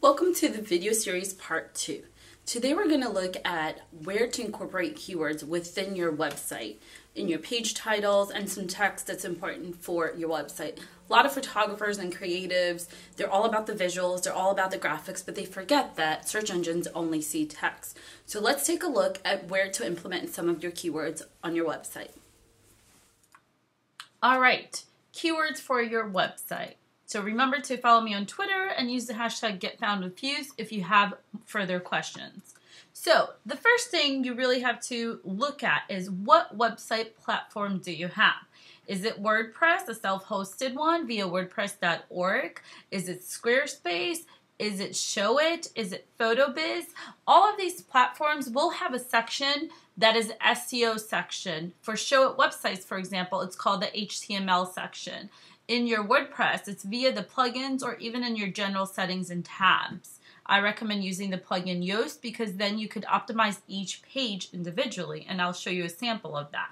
Welcome to the video series part 2. Today we're going to look at where to incorporate keywords within your website, in your page titles, and some text that's important for your website. A lot of photographers and creatives, they're all about the visuals, they're all about the graphics, but they forget that search engines only see text. So let's take a look at where to implement some of your keywords on your website. All right, keywords for your website. So remember to follow me on Twitter and use the hashtag #GetFoundWithFuse if you have further questions. So the first thing you really have to look at is what website platform do you have? Is it WordPress, a self-hosted one via wordpress.org? Is it Squarespace? Is it Showit? Is it PhotoBiz? All of these platforms will have a section that is SEO section. For Showit websites, for example, it's called the HTML section. In your WordPress, it's via the plugins or even in your general settings and tabs. I recommend using the plugin Yoast because then you could optimize each page individually, and I'll show you a sample of that.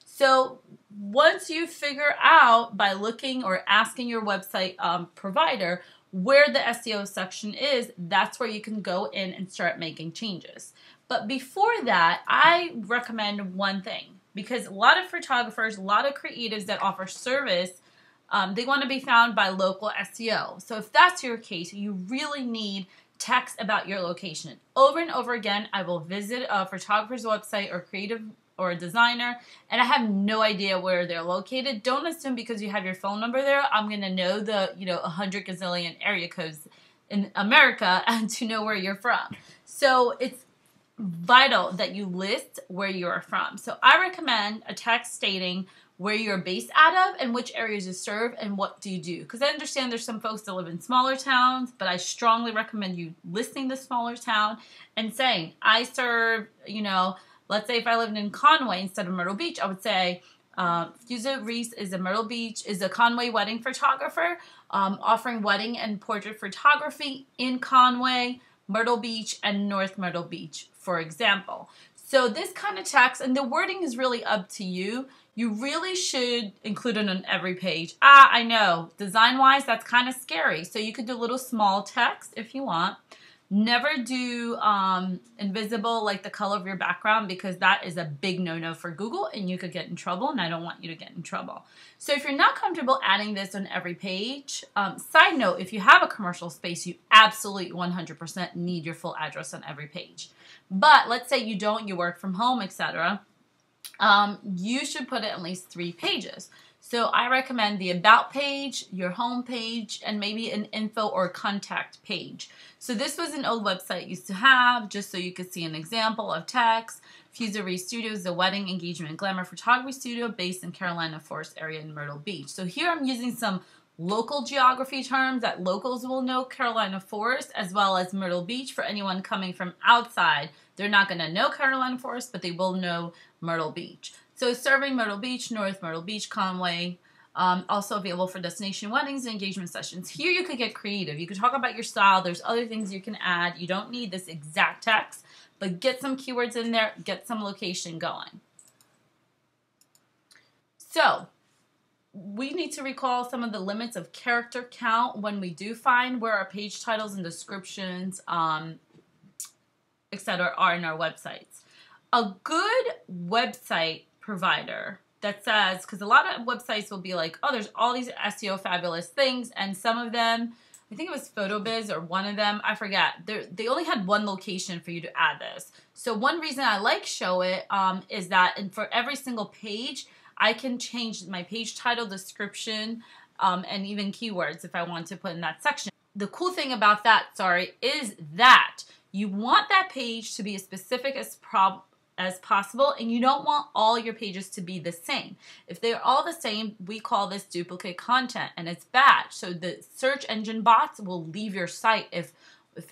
So once you figure out by looking or asking your website provider where the SEO section is, that's where you can go in and start making changes. But before that, I recommend one thing, because a lot of photographers, a lot of creatives that offer service, they want to be found by local SEO. So if that's your case, you really need text about your location. Over and over again, I will visit a photographer's website or creative or a designer, and I have no idea where they're located. Don't assume because you have your phone number there, I'm going to know the 100 gazillion area codes in America and to know where you're from. So it's vital that you list where you are from. So I recommend a text stating where you're based out of and which areas you serve and what do you do. Because I understand there's some folks that live in smaller towns, but I strongly recommend you listing the smaller town and saying, I serve, let's say if I lived in Conway instead of Myrtle Beach, I would say, Fusa Reese is a Conway wedding photographer, offering wedding and portrait photography in Conway, Myrtle Beach, and North Myrtle Beach, for example. So this kind of text, and the wording is really up to you. You really should include it on every page. I know, design-wise, that's kind of scary. So you could do a little small text if you want. Never do invisible, like the color of your background, because that is a big no-no for Google and you could get in trouble, and I don't want you to get in trouble. So if you're not comfortable adding this on every page, side note, if you have a commercial space, you absolutely 100% need your full address on every page. But let's say you don't, you work from home, etc. You should put it at least 3 pages. So I recommend the About page, your home page, and maybe an info or contact page. So this was an old website I used to have, just so you could see an example of text. Fusa Reese Studios is a wedding, engagement, and glamour photography studio based in Carolina Forest area in Myrtle Beach. So here I'm using some local geography terms that locals will know Carolina Forest as well as Myrtle Beach. For anyone coming from outside, they're not going to know Carolina Forest, but they will know Myrtle Beach. So serving Myrtle Beach, North Myrtle Beach, Conway, also available for destination weddings and engagement sessions. Here you could get creative. You could talk about your style. There's other things you can add. You don't need this exact text, but get some keywords in there, get some location going. So we need to recall some of the limits of character count when we do find where our page titles and descriptions, etc. are in our websites. A good website provider that says, because a lot of websites will be like, oh, there's all these SEO fabulous things, and some of them, I think it was PhotoBiz or one of them, I forget, they only had one location for you to add this. So one reason I like Showit is that for every single page, I can change my page title, description, and even keywords if I want to put in that section. The cool thing about that, is that you want that page to be as specific as possible, and you don't want all your pages to be the same. If they're all the same, we call this duplicate content, and it's bad. So the search engine bots will leave your site. If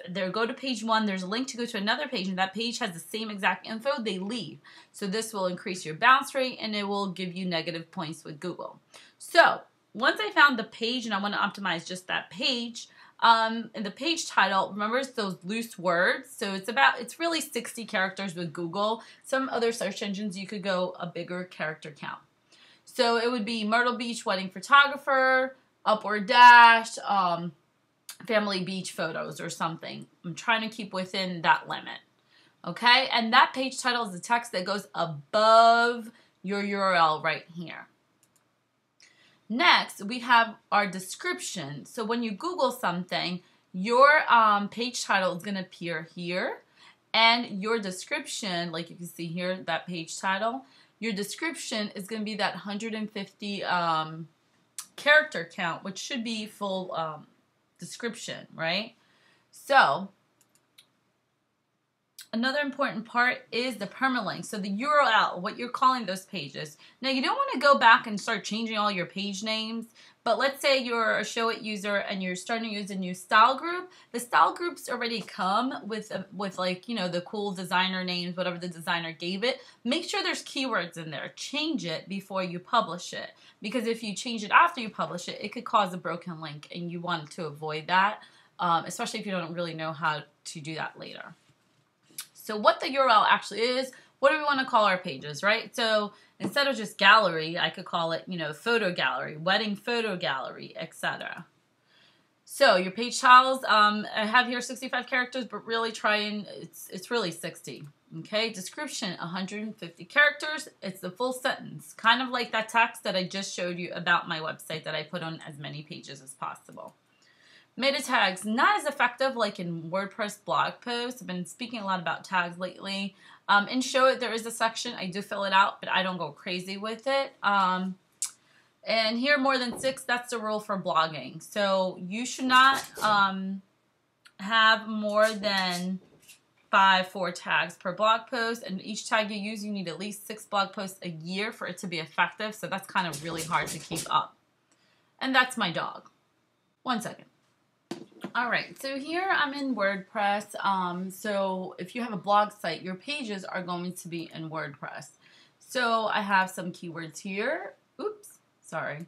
they go to page 1, there's a link to go to another page, and that page has the same exact info, they leave. So this will increase your bounce rate, and it will give you negative points with Google. So once I found the page, and I want to optimize just that page, in the page title, remember it's those loose words. So it's really 60 characters with Google. Some other search engines, you could go a bigger character count. So it would be Myrtle Beach wedding photographer, upward dash, family beach photos or something. I'm trying to keep within that limit. Okay, and that page title is the text that goes above your URL right here. Next, we have our description. So when you Google something, your page title is going to appear here, and your description, like you can see here, that page title, your description is going to be that 150 character count, which should be full description, right? So another important part is the permalink. So the URL, what you're calling those pages. Now you don't want to go back and start changing all your page names, but let's say you're a Show It user and you're starting to use a new style group. The style groups already come with like, you know, the cool designer names, whatever the designer gave it. Make sure there's keywords in there. Change it before you publish it, because if you change it after you publish it, it could cause a broken link, and you want to avoid that, especially if you don't really know how to do that later. So what the URL actually is, what do we want to call our pages, right? So instead of just gallery, I could call it, you know, photo gallery, wedding photo gallery, etc. So your page titles, I have here 65 characters, but really try and, it's really 60. Okay, description, 150 characters. It's the full sentence, kind of like that text that I just showed you about my website that I put on as many pages as possible. Meta tags, not as effective like in WordPress blog posts. I've been speaking a lot about tags lately. In Show It, there is a section. I do fill it out, but I don't go crazy with it. And here, more than 6, that's the rule for blogging. So you should not have more than 4 tags per blog post. And each tag you use, you need at least 6 blog posts a year for it to be effective. So that's kind of really hard to keep up. And that's my dog. 1 second. All right, so here I'm in WordPress. So if you have a blog site, your pages are going to be in WordPress. So I have some keywords here. Oops, sorry.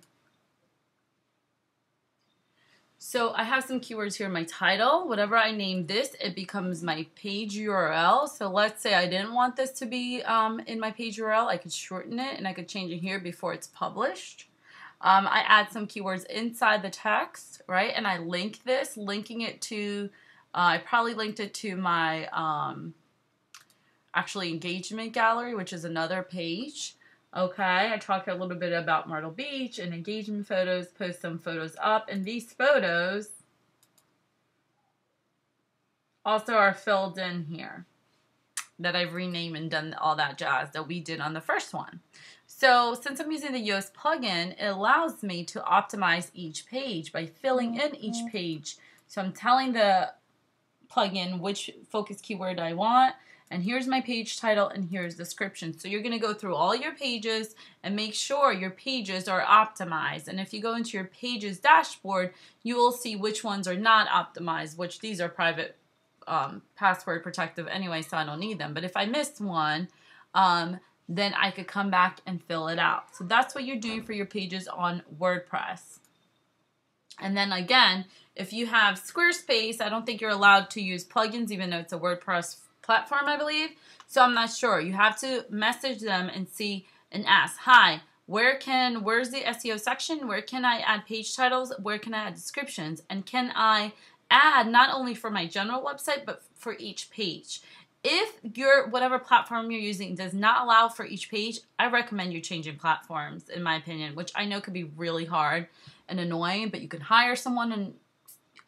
So I have some keywords here in my title. Whatever I name this, it becomes my page URL. So let's say I didn't want this to be in my page URL. I could shorten it, and I could change it here before it's published. I add some keywords inside the text, right? And I link this, linking it to, I probably linked it to my actually engagement gallery, which is another page. Okay, I talked a little bit about Myrtle Beach and engagement photos, post some photos up, and these photos also are filled in here that I've renamed and done all that jazz that we did on the first one. So since I'm using the Yoast plugin, it allows me to optimize each page by filling in each page. So I'm telling the plugin which focus keyword I want, and here's my page title, and here's description. So you're going to go through all your pages and make sure your pages are optimized. And if you go into your pages dashboard, you will see which ones are not optimized, which these are private password protective anyway, so I don't need them. But if I missed one, then I could come back and fill it out. So that's what you're doing for your pages on WordPress. And then again, if you have Squarespace, I don't think you're allowed to use plugins, even though it's a WordPress platform, I believe. So I'm not sure. You have to message them and see and ask, hi, where's the SEO section? Where can I add page titles? Where can I add descriptions? And can I add not only for my general website, but for each page? If your whatever platform you're using does not allow for each page, I recommend you changing platforms, in my opinion, which I know could be really hard and annoying, but you can hire someone in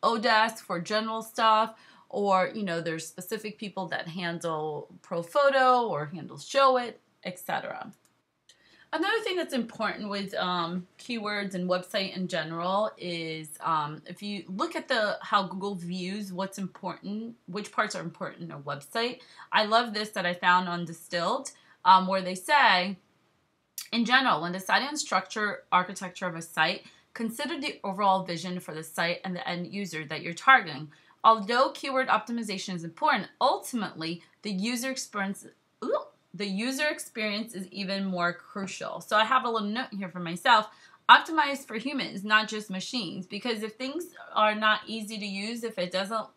Odesk for general stuff, or, you know, there's specific people that handle ProPhoto or handle Show It, etc. Another thing that's important with keywords and website in general is if you look at how Google views what's important, which parts are important in a website. I love this that I found on Distilled, where they say, in general, when deciding on structure, architecture of a site, consider the overall vision for the site and the end user that you're targeting. Although keyword optimization is important, ultimately the user experience is even more crucial. So I have a little note here for myself. Optimized for humans, not just machines. Because if things are not easy to use, if it doesn't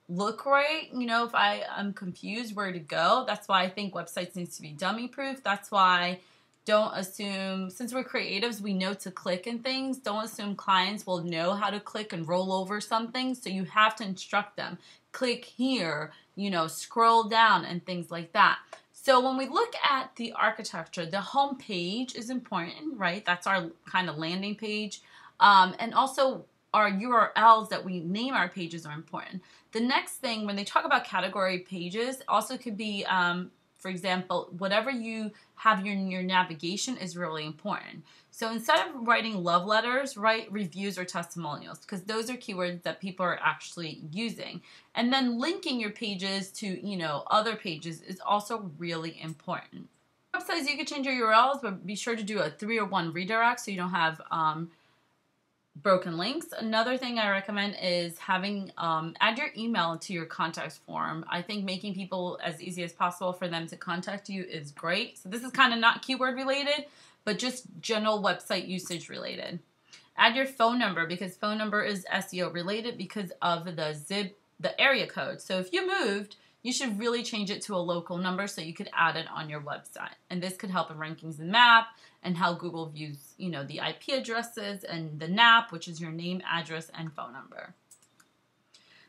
look right, you know, if I'm confused where to go, that's why I think websites need to be dummy proof. That's why Don't assume, since we're creatives, we know to click and things. Don't assume clients will know how to click and roll over something. So you have to instruct them. Click here, you know, scroll down and things like that. So when we look at the architecture, the home page is important, right? That's our kind of landing page. And also our URLs that we name our pages are important. The next thing, when they talk about category pages, also could be, for example, whatever you have in your navigation is really important. So instead of writing love letters, write reviews or testimonials, because those are keywords that people are actually using. And then linking your pages to, you know, other pages is also really important. Websites, you can change your URLs, but be sure to do a 3 or 1 redirect so you don't have broken links. Another thing I recommend is having add your email to your contact form. I think making people as easy as possible for them to contact you is great. So this is kind of not keyword related, but just general website usage related. Add your phone number, because phone number is SEO related because of the area code. So if you moved, you should really change it to a local number so you could add it on your website. And this could help in rankings and map and how Google views, you know, the IP addresses and the NAP, which is your name, address, and phone number.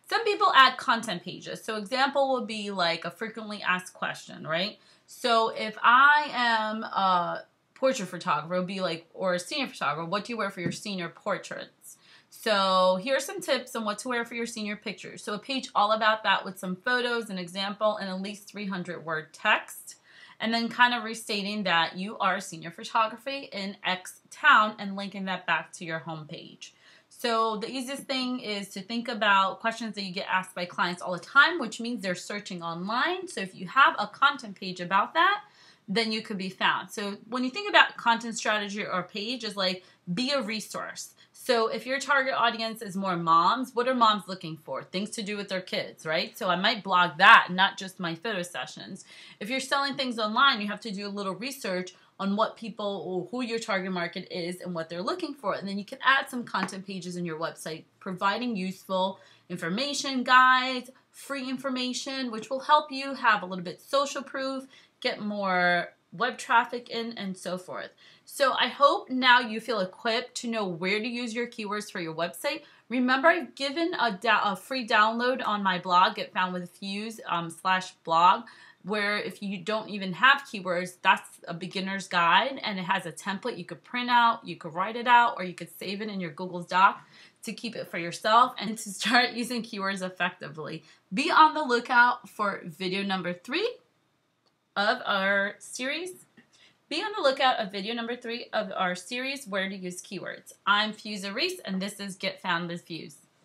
Some people add content pages. So example would be like a frequently asked question, right? So if I am a portrait photographer, it would be like, or a senior photographer, what do you wear for your senior portraits? So here are some tips on what to wear for your senior pictures. So a page all about that with some photos, an example, and at least 300 word text. And then kind of restating that you are a senior photography in X town and linking that back to your homepage. So the easiest thing is to think about questions that you get asked by clients all the time, which means they're searching online. So if you have a content page about that, then you could be found. So when you think about content strategy or page, is like be a resource. So if your target audience is more moms, what are moms looking for? Things to do with their kids, right? So I might blog that, not just my photo sessions. If you're selling things online, you have to do a little research on what people, or who your target market is and what they're looking for. And then you can add some content pages in your website, providing useful information, guides, free information, which will help you have a little bit social proof, get more web traffic in, and so forth. So I hope now you feel equipped to know where to use your keywords for your website. Remember, I've given a free download on my blog, Get Found with Fuse /blog, where if you don't even have keywords, that's a beginner's guide, and it has a template you could print out, you could write it out, or you could save it in your Google Doc to keep it for yourself and to start using keywords effectively. Be on the lookout for video number 3 of our series. Be on the lookout of video number 3 of our series, Where to Use Keywords. I'm Fuse Reese, and this is Get Found with Fuse.